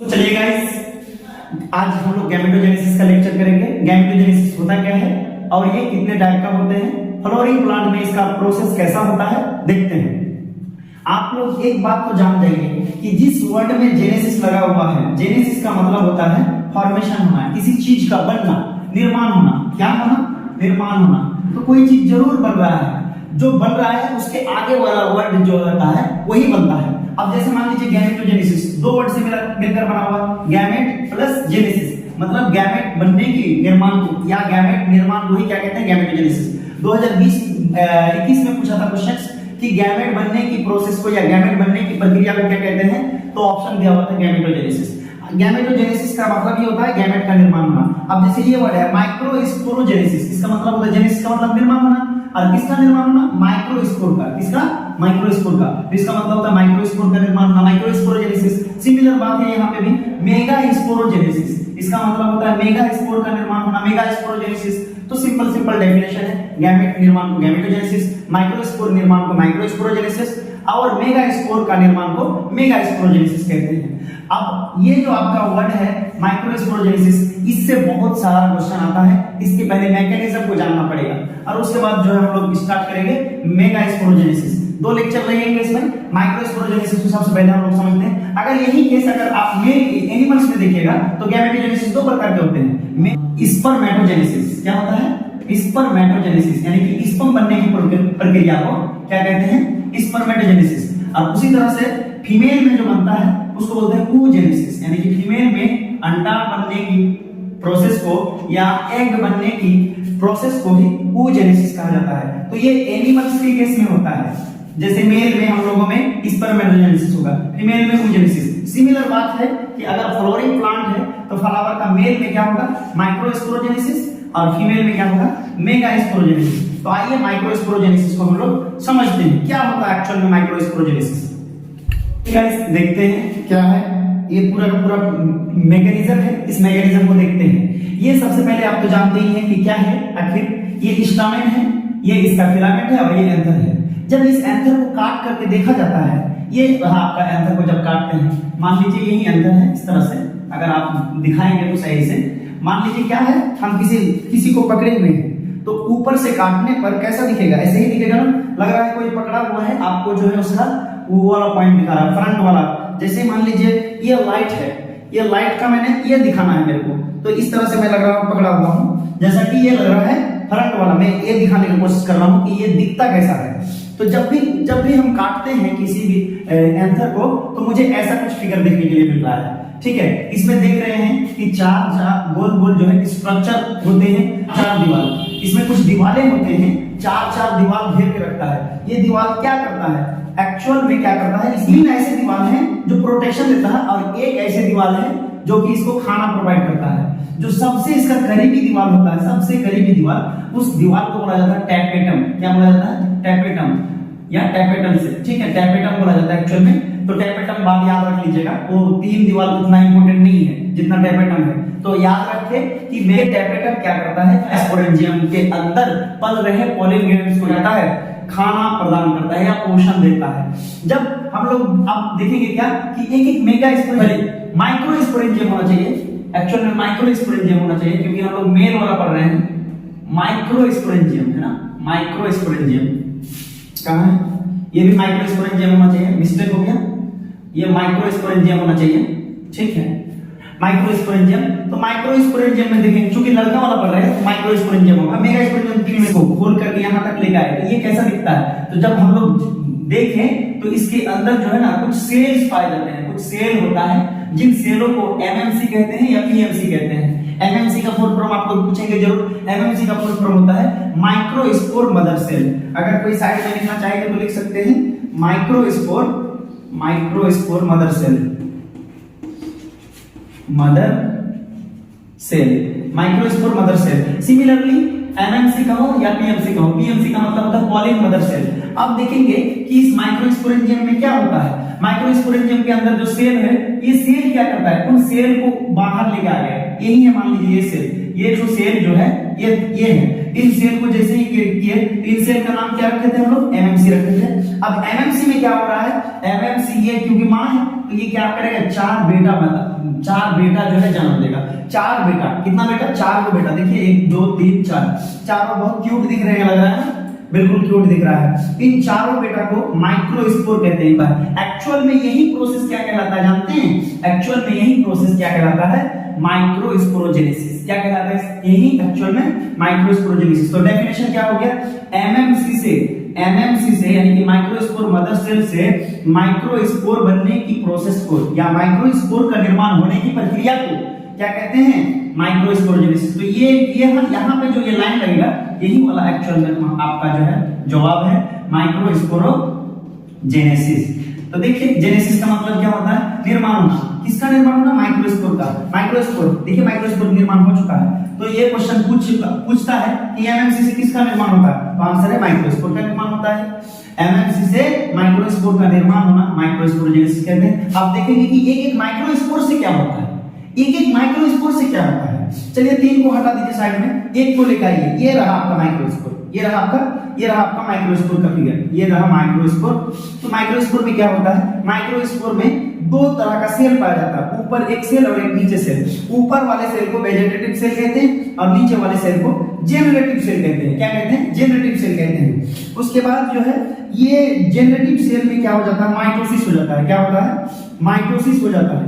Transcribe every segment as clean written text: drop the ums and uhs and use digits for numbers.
तो चलिए गाइस, आज हम लोग गैमेटोजेनेसिस का लेक्चर करेंगे। गैमेटोजेनेसिस होता क्या है और ये कितने टाइप का होते हैं, फ्लोरिंग प्लांट में इसका प्रोसेस कैसा होता है देखते हैं। आप लोग एक बात तो जान जाइए कि जिस वर्ड में जेनेसिस लगा हुआ है, जेनेसिस का मतलब होता है फॉर्मेशन होना, किसी चीज का बनना, निर्माण होना। क्या होना? निर्माण होना। तो कोई चीज जरूर बन रहा है, जो बन रहा है उसके आगे वाला वर्ड जो होता है वही बनता है। अब जैसे मान लीजिए गैमेटोजेनेसिस, दो वर्ड से मिलकर बना हुआ, गैमेट प्लस जेनेसिस, मतलब गैमेट बनने की निर्माण को या गैमेट निर्माण को ही क्या कहते हैं? गैमेटोजेनेसिस। 2020-21 में पूछा था क्वेश्चन कि गैमेट बनने की प्रोसेस को या गैमेट बनने की प्रक्रिया को क्या कहते हैं, तो ऑप्शन दिया हुआ था गैमेटोजेनेसिस। गैमेटोजेनेसिस का मतलब ये होता है गैमेट का निर्माण होना। अब जैसे ये वर्ड है माइक्रोस्पोरोजेनेसिस, इसका मतलब होता है जेनेसिस का मतलब निर्माण होना, और किसका निर्माण होना? माइक्रोस्पोर का। किसका? माइक्रोस्पोर का। तो इसका मतलब होता है माइक्रोस्पोर का निर्माण होना, माइक्रोस्पोरोजेनेसिस। सिमिलर बात है यहाँ पे भी मेगास्पोरोजेनेसिस, इसका मतलब होता है मेगा स्पोर का निर्माण होना, मेगास्पोरोजेनेसिस। तो सिंपल डेफिनेशन है, गैमेट निर्माण को गैमेटोजेनेसिस, माइक्रोस्पोर निर्माण को माइक्रोस्पोरोजेनेसिस और मेगास्पोर का निर्माण को मेगास्पोरोजेनेसिस कहते हैं। अब ये जो आपका वर्ड है माइक्रोस्पोरोजेनेसिस, इससे बहुत सारा क्वेश्चन आता है। इसके पहले मैकेनिज्म को जानना पड़ेगा और उसके बाद जो है हम लोग स्टार्ट करेंगे मेगास्पोरोजेनेसिस। दो लेक्चर लगेंगे इसमें। माइक्रोस्पोरोजेनेसिस को सबसे पहले हम लोग समझते हैं। अगर यही केस अगर आप एनिमल्स में देखिएगा तो गैमेटोजेनेसिस दो प्रकार के होते हैं। स्पर्मेटोजेनेसिस क्या होता है? स्पर्मेटोजेनेसिस, यानी कि स्पर्म बनने की प्रक्रिया को क्या कहते हैं? स्पर्मेटोजेनेसिस। और उसी तरह से फीमेल में जो बनता है उसको बोलते हैं oogenesis, यानी कि फीमेल में अंडा बनने की प्रोसेस को या एग बनने की प्रोसेस को ही oogenesis कहा जाता है। तो ये एनिमल्स के केस में होता है। जैसे मेल में हम लोगों में स्पर्मेटोजेनेसिस होगा, फीमेल में oogenesis। सिमिलर बात है कि अगर फ्लोरिंग प्लांट है तो फ्लावर का मेल में क्या होगा? माइक्रोस्पोरोजेनेसिस, और फीमेल में क्या होगा? मेगास्पोरोजेनेसिस। तो आइए माइक्रोस्पोरोजेनेसिस को हम लोग समझते हैं, क्या होता है एक्चुअल में माइक्रोस्पोरोजेनेसिस। गाइस देखते हैं क्या है ये पूरा का पूरा मैकेनिज्म है। इस मैकेनिज्म को देखते हैं। ये सबसे पहले आप तो जानते ही हैं कि क्या है आखिर। ये स्टामेन है, ये इसका फिलामेंट है और ये एंथर है। जब इस एंथर को काट करके देखा जाता है, ये आपका एंथर को जब काटते हैं, मान लीजिए यही एंथर है, इस तरह से अगर आप दिखाएंगे तो सही से मान लीजिए क्या है, हम किसी को पकड़े हुए हैं तो ऊपर से काटने पर कैसा दिखेगा? ऐसे ही दिखेगा ना। लग रहा है कोई पकड़ा हुआ है, आपको जो है उसका वो वाला पॉइंट दिखा रहा है, फ्रंट वाला। जैसे मान लीजिए ये लाइट है, ये लाइट का मैंने ये दिखाना है मेरे को, तो इस तरह से मैं लग रहा हूँ पकड़ा हुआ हूँ, जैसा कि ये लग रहा है फ्रंट वाला। मैं ये दिखाने की कोशिश कर रहा हूँ कि ये दिखता कैसा है। तो जब भी हम काटते हैं किसी भी एंथर को तो मुझे ऐसा कुछ फिगर देखने के लिए मिल रहा है। ठीक है, इसमें देख रहे हैं कि चार गोल गोल जो है स्ट्रक्चर होते हैं, चार दीवार। इसमें कुछ दीवारें होते हैं, चार दीवार घेर के रखता है। ये दीवार क्या करता है एक्चुअल में? क्या करता है? तीन ऐसे दीवार हैं जो प्रोटेक्शन देता है और एक ऐसे दीवार है जो कि इसको खाना प्रोवाइड करता है। जो सबसे इसका करीबी दीवार होता है, सबसे करीबी दीवार, उस दीवार को बोला जाता है टैपेटम। क्या बोला जाता है? टैपेटम या टैपेटम से। ठीक है, टैपेटम बोला जाता है एक्चुअल में। तो टैपेटम बात याद रख लीजिएगा, वो तीन दीवार उतना इंपॉर्टेंट नहीं है जितना टैपेटम है। तो याद रखें कि मेरे टैपेटम क्या करता है? स्पोरेंजियम के अंदर पल रहे पॉलिन ग्रेन्स को जाता है, खाना प्रदान करता है या पोषण देता है। जब हम लोग अब देखेंगे क्या कि एक मेगास्पोरेंजियम, माइक्रोस्पोरेंजियम होना चाहिए। एक्चुअल में माइक्रोस्पोरेंजियम होना चाहिए क्योंकि हम लोग मेल वाला पढ़ रहे हैं। माइक्रोस्पोरेंजियम है ना, माइक्रोस्पोरेंजियम कहाँ है? ये भी माइक्रोस्पोरेंजियम होना चाहिए, मिस्टेक हो गया, ये माइक्रोस्पोरेंजियम होना चाहिए। ठीक है, माइक्रोस्पोरेंजियम। तो माइक्रोस्पोरेंजियम में देखेंगे, चूंकि लड़का वाला पढ़ रहे हैं तो माइक्रोस्पोरेंजियम होगा। मेगास्पोरेंजियम फीमेल को खोल करके यहाँ तक लेकर आएगा। ये कैसा दिखता है? तो जब हम लोग देखें तो इसके अंदर जो है ना कुछ सेल्स पाए जाते हैं, कुछ सेल होता है जिन सेलों को एमएमसी कहते हैं या पीएमसी कहते हैं। एमएमसी का फुल फॉर्म आप लोग पूछेंगे जरूर। एमएमसी का फुल फॉर्म होता है माइक्रोस्पोर मदर सेल। अगर कोई साइड में लिखना चाहेंगे तो लिख सकते हैं microspore mother cell, mother cell, microspore mother cell. Similarly MMC का हो या पीएमसी का हो, पीएमसी का मतलब होता है पॉलिन मदर सेल। अब देखेंगे कि इस माइक्रोस्पोरेंजियम में क्या होता है। माइक्रोस्पोरेंजियम के अंदर जो सेल है, ये सेल क्या करता है? उन सेल को बाहर लेके आ गया। यही है, मान लीजिए ये सेल, ये जो सेल जो है ये है। इन सेल को जैसे ही किए, इन सेल का नाम क्या रखे थे हम लोग? एमएमसी रखे थे। अब एमएमसी में क्या हो रहा है? एमएमसी ये क्योंकि मां है तो ये क्या करेगा? चार बेटा चार बेटा जो है जन्म देगा। चार बेटा, कितना बेटा? चार को बेटा। देखिए 1 2 3 4, चारों बहुत क्यूट दिख रहे हैं, लग रहा है ना, बिल्कुल क्यूट दिख रहा है। इन चारों बेटा को माइक्रोस्पोर कहते हैं। एक्चुअल में यही प्रोसेस क्या कहलाता है जानते हैं? एक्चुअल में यही प्रोसेस क्या कहलाता है? माइक्रोस्पोरोजेनेसिस। क्या कहलाता है? यही एक्चुअल में माइक्रोस्पोरोजेनेसिस। तो डेफिनेशन क्या हो गया? एमएमसी से यानी कि माइक्रोस्पोर मदर सेल से माइक्रोस्पोर बनने की प्रोसेस को या माइक्रोस्पोर का निर्माण होने की प्रक्रिया को क्या कहते हैं? माइक्रोस्पोरोजेनेसिस। तो ये यहाँ पे जो ये लाइन लगेगा यही वाला एक्चुअल में आपका जो है जवाब है माइक्रोस्पोरोजेनेसिस। तो देखिए जेनेसिस का मतलब क्या होता है? निर्माण होना। किसका निर्माण होना? माइक्रोस्पोर का। माइक्रोस्पोर, देखिए माइक्रोस्पोर निर्माण हो चुका है। तो ये क्वेश्चन पूछता है कि एमएमसी से किसका निर्माण होता है? तो आंसर है माइक्रोस्पोर का निर्माण होता है। एमएमसी से माइक्रोस्पोर का निर्माण होना माइक्रोस्पोरोजेनेसिस कहते हैं। आप देखेंगे कि एक एक माइक्रोस्पोर से क्या होता है, एक एक माइक्रोस्पोर से क्या होता है। चलिए 3 को हटा दीजिए साइड में, एक को लेकर आइए। ये रहा आपका माइक्रोस्पोर, ये रहा आपका माइक्रोस्पोर का फिगर, ये रहा माइक्रोस्पोर। तो माइक्रोस्पोर में क्या होता है? माइक्रोस्पोर में 2 तरह का सेल पाया जाता है, ऊपर एक सेल और एक नीचे सेल। ऊपर वाले सेल को वेजेटेटिव सेल कहते हैं और नीचे वाले सेल को जेनरेटिव सेल कहते हैं। क्या कहते हैं? जेनरेटिव सेल कहते हैं। उसके बाद जो है ये जेनरेटिव सेल में क्या हो जाता है? माइटोसिस हो जाता है। क्या होता है? माइटोसिस हो जाता है।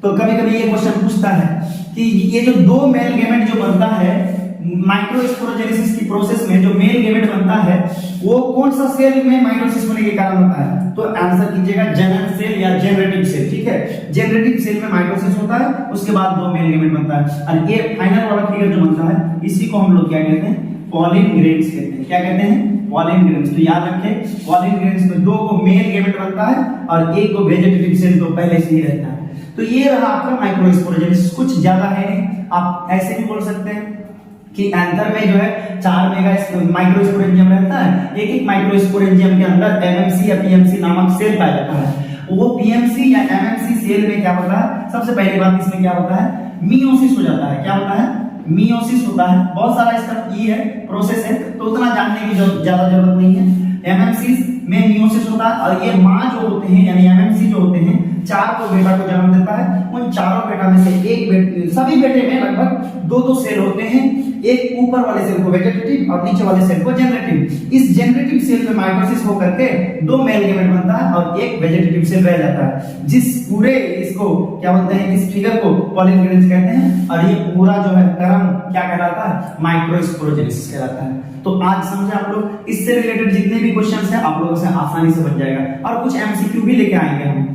तो कभी कभी ये क्वेश्चन पूछता है कि ये जो 2 मेल गैमेट जो बनता है माइक्रोस्पोरोजेनेसिस की प्रोसेस में, जो मेल गैमेट बनता है वो कौन सा सेल में माइटोसिस होने के कारण होता है? तो आंसर कीजिएगा जनन सेल या जेनरेटिव सेल। ठीक है, जेनरेटिव सेल में माइटोसिस होता है, उसके बाद 2 मेल गैमेट बनता है। और ये फाइनल वाला फिगर जो बनता है इसी को हम लोग क्या कहते हैं? पॉलिन ग्रेन्स कहते हैं। क्या कहते हैं? Pollen grains. तो याद रखें पॉलिन ग्रेन्स में 2 को मेल गैमेट बनता है और 1 को वेजेटेटिव सेल तो पहले से ही रहता है। तो ये रहा आपका माइक्रोस्पोरोजेनेसिस। कुछ ज्यादा है नहीं, आप ऐसे भी बोल सकते हैं कि एंथर में जो है 4 मेगा माइक्रोस्पोरेंजियम रहता है। एक एक माइक्रोस्पोरेंजियम के अंदर एमएमसी या पीएमसी नामक सेल पाया जाता है। वो पीएमसी या एमएमसी सेल में क्या होता है? सबसे पहली बात इसमें क्या होता है? मियोसिस हो जाता है। क्या होता है? मियोसिस होता है। बहुत सारा इसका ये है प्रोसेस है, तो उतना जानने की ज्यादा जरूरत नहीं है। एमएमसी में मियोसिस होता है और ये मां जो होते हैं यानी एमएमसी जो होते हैं 4 को बेटा को जन्म देता है। उन चारों बेटा में से एक बेटे, सभी बेटे में लगभग 2 सेल होते हैं। एक ऊपर वाले सेल को वेजेटेटिव और नीचे वाले सेल को जेनरेटिव। इस जेनरेटिव सेल में माइटोसिस होकर के 2 मेल गैमेट बनता है और एक वेजेटेटिव सेल रह जाता है। जिस पूरे इसको क्या बोलते हैं? इस फिगर को पॉलिन ग्रेन्स कहते हैं और ये पूरा जो है क्रम क्या कहलाता है? माइक्रोस्पोरोजेनेसिस कहलाता है। तो आज समझे आप लोग, इससे रिलेटेड जितने भी क्वेश्चंस हैं आप लोगों से आसानी से बन जाएगा और कुछ एमसीक्यू भी लेके आएंगे हम।